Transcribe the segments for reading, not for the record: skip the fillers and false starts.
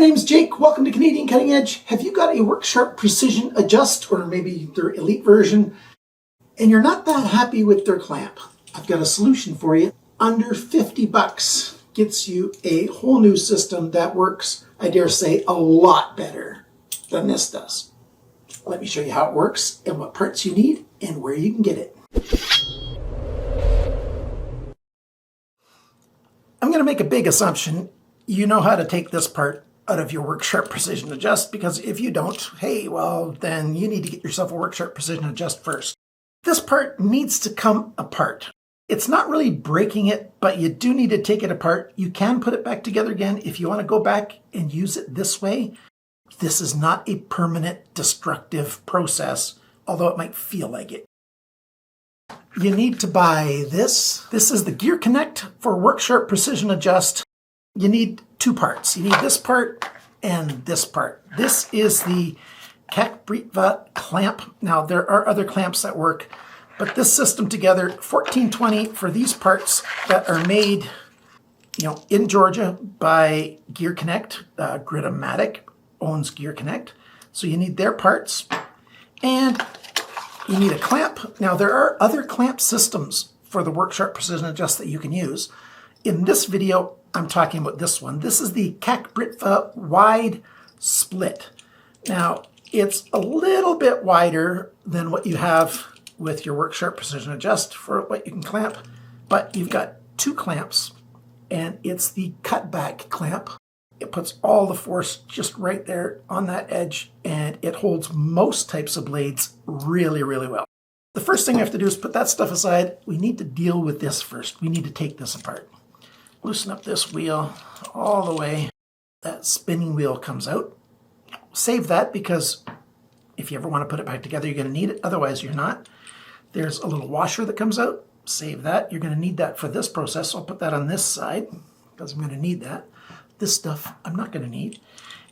name's Jake. Welcome to Canadian Cutting Edge. Have you got a WorkSharp Precision Adjust or maybe their Elite version and you're not that happy with their clamp? I've got a solution for you. Under 50 bucks gets you a whole new system that works, I dare say, a lot better than this does. Let me show you how it works and what parts you need and where you can get it. I'm going to make a big assumption. You know how to take this part out of your WorkSharp Precision Adjust, because if you don't, hey, well, then you need to get yourself a WorkSharp Precision Adjust first. This part needs to come apart. It's not really breaking it, but you do need to take it apart. You can put it back together again if you want to go back and use it this way. This is not a permanent destructive process, although it might feel like it. You need to buy this. This is the GearConnect for WorkSharp Precision Adjust. You need two parts. You need this part and this part. This is the KakBritva clamp. Now, there are other clamps that work, but this system together, $14.20 for these parts that are made, in Georgia by GearConnect. Gritomatic owns GearConnect. So you need their parts, and you need a clamp. Now, there are other clamp systems for the WorkSharp Precision Adjust that you can use. In this video, I'm talking about this one. This is the KakBritva Wide Slit. Now, it's a little bit wider than what you have with your WorkSharp Precision Adjust for what you can clamp, but you've got two clamps, and it's the cutback clamp. It puts all the force just right there on that edge, and it holds most types of blades really, really well. The first thing we have to do is put that stuff aside. We need to deal with this first. We need to take this apart. Loosen up this wheel all the way. That spinning wheel comes out. Save that, because if you ever want to put it back together, you're going to need it. Otherwise, you're not. There's a little washer that comes out. Save that. You're going to need that for this process. So I'll put that on this side because I'm going to need that. This stuff I'm not going to need.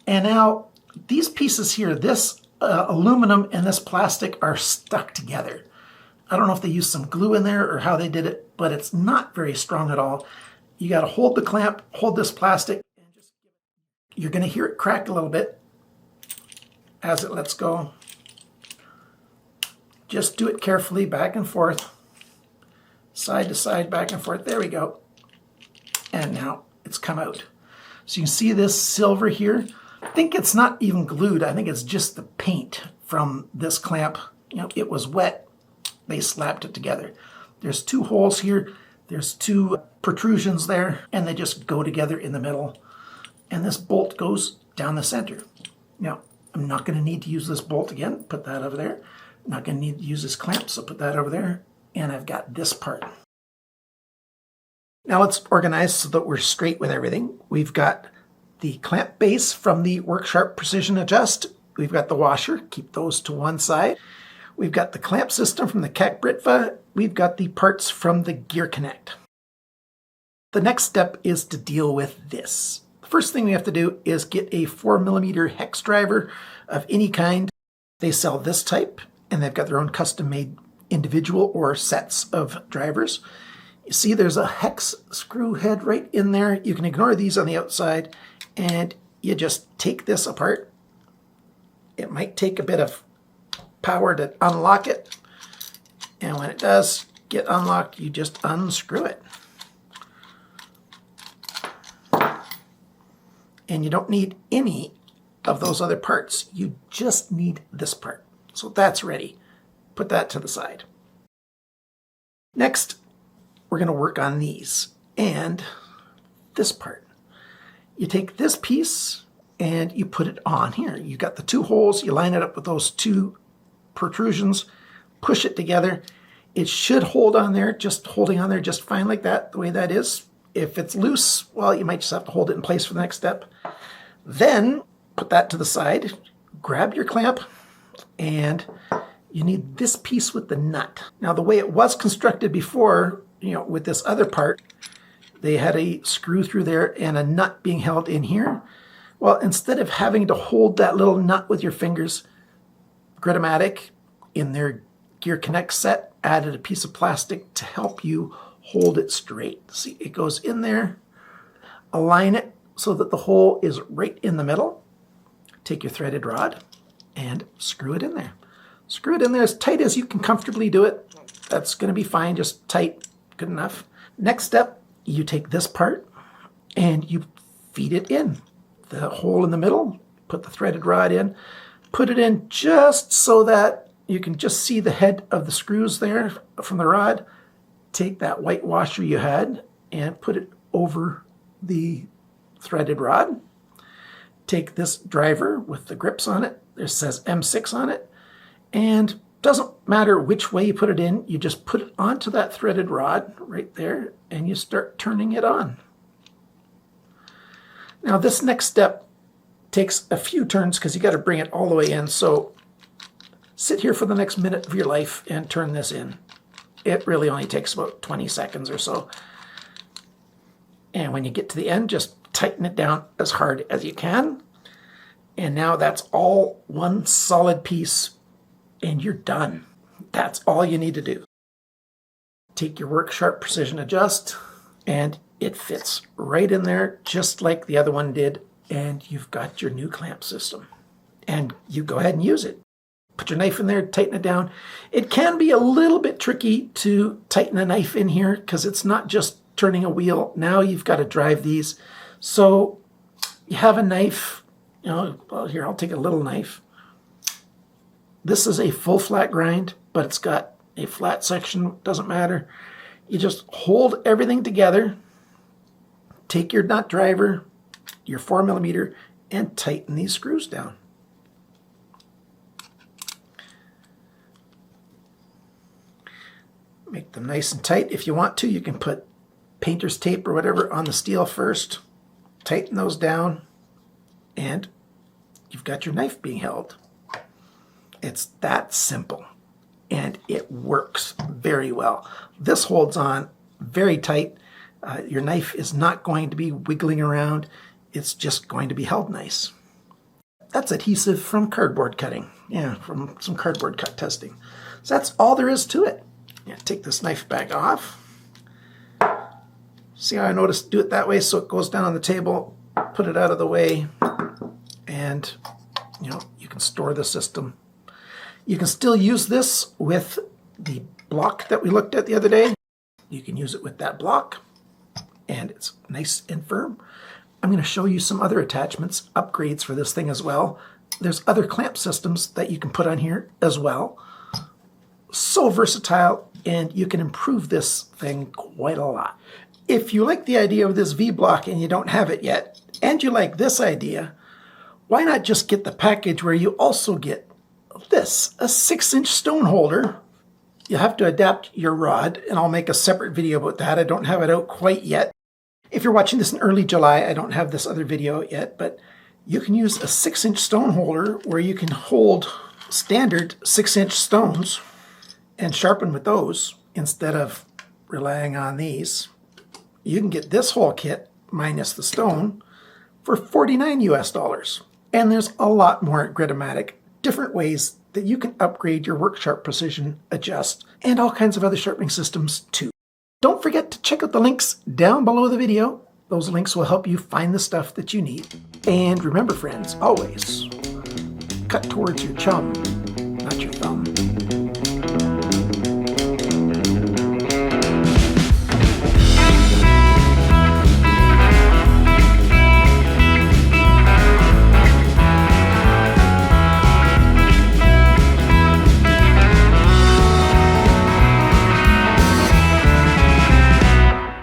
And now these pieces here, this aluminum and this plastic are stuck together. I don't know if they used some glue in there or how they did it, but it's not very strong at all. You got to hold the clamp, hold this plastic, and you're going to hear it crack a little bit as it lets go. Just do it carefully, back and forth, side to side, back and forth. There we go. And now it's come out. So you can see this silver here. I think it's not even glued. I think it's just the paint from this clamp. It was wet. They slapped it together. There's two holes here. There's two protrusions there, and they just go together in the middle. And this bolt goes down the center. Now, I'm not going to need to use this bolt again. Put that over there. I'm not going to need to use this clamp, so put that over there. And I've got this part. Now let's organize so that we're straight with everything. We've got the clamp base from the WorkSharp Precision Adjust. We've got the washer. Keep those to one side. We've got the clamp system from the KakBritva. We've got the parts from the GearConnect. The next step is to deal with this. The first thing we have to do is get a 4mm hex driver of any kind. They sell this type, and they've got their own custom-made individual or sets of drivers. You see there's a hex screw head right in there. You can ignore these on the outside, and you just take this apart. It might take a bit of power to unlock it, and when it does get unlocked, you just unscrew it. And you don't need any of those other parts. You just need this part. So that's ready. Put that to the side. Next, we're going to work on these and this part. You take this piece and you put it on here. You got the two holes. You line it up with those two protrusions. Push it together. It should hold on there, just holding on there just fine like that, the way that is. If it's loose, well, you might just have to hold it in place for the next step. Then put that to the side. Grab your clamp, and you need this piece with the nut. Now, the way it was constructed before, with this other part, they had a screw through there and a nut being held in here. Well, instead of having to hold that little nut with your fingers, Gritomatic in their GearConnect set added a piece of plastic to help you hold it straight. See, it goes in there, align it so that the hole is right in the middle. Take your threaded rod and screw it in there. Screw it in there as tight as you can comfortably do it. That's going to be fine, just tight, good enough. Next step, you take this part and you feed it in. The hole in the middle, put the threaded rod in, put it in just so that you can just see the head of the screws there from the rod. Take that white washer you had and put it over the threaded rod. Take this driver with the grips on it. It says M6 on it. And doesn't matter which way you put it in, you just put it onto that threaded rod right there and you start turning it on. Now this next step takes a few turns because you got to bring it all the way in. So sit here for the next minute of your life and turn this in. It really only takes about 20 seconds or so. And when you get to the end, just tighten it down as hard as you can. And now that's all one solid piece and you're done. That's all you need to do. Take your WorkSharp Precision Adjust and it fits right in there just like the other one did, and you've got your new clamp system. And you go ahead and use it. Put your knife in there, tighten it down. It can be a little bit tricky to tighten a knife in here because it's not just turning a wheel. Now you've got to drive these. So you have a knife, well here, I'll take a little knife. This is a full flat grind, but it's got a flat section, doesn't matter. You just hold everything together, take your nut driver, your 4mm, and tighten these screws down. Make them nice and tight. If you want to, you can put painter's tape or whatever on the steel first. Tighten those down, and you've got your knife being held. It's that simple, and it works very well. This holds on very tight. Your knife is not going to be wiggling around. It's just going to be held nice. That's adhesive from cardboard cutting. Yeah, from some cardboard cut testing. So that's all there is to it. Yeah, take this knife back off. See how I noticed do it that way so it goes down on the table, put it out of the way, and you can store the system. You can still use this with the block that we looked at the other day. You can use it with that block, and it's nice and firm. I'm going to show you some other attachments, upgrades for this thing as well. There's other clamp systems that you can put on here as well. So versatile, and you can improve this thing quite a lot. If you like the idea of this V-block and you don't have it yet, and you like this idea, why not just get the package where you also get this, a 6-inch stone holder. You have to adapt your rod, and I'll make a separate video about that. I don't have it out quite yet. If you're watching this in early July, I don't have this other video yet, but you can use a 6-inch stone holder where you can hold standard 6-inch stones and sharpen with those instead of relying on these. You can get this whole kit minus the stone for $49 US. And there's a lot more at Gritomatic, different ways that you can upgrade your WorkSharp Precision Adjust and all kinds of other sharpening systems too. Don't forget to check out the links down below the video. Those links will help you find the stuff that you need. And remember, friends, always cut towards your chum, not your thumb.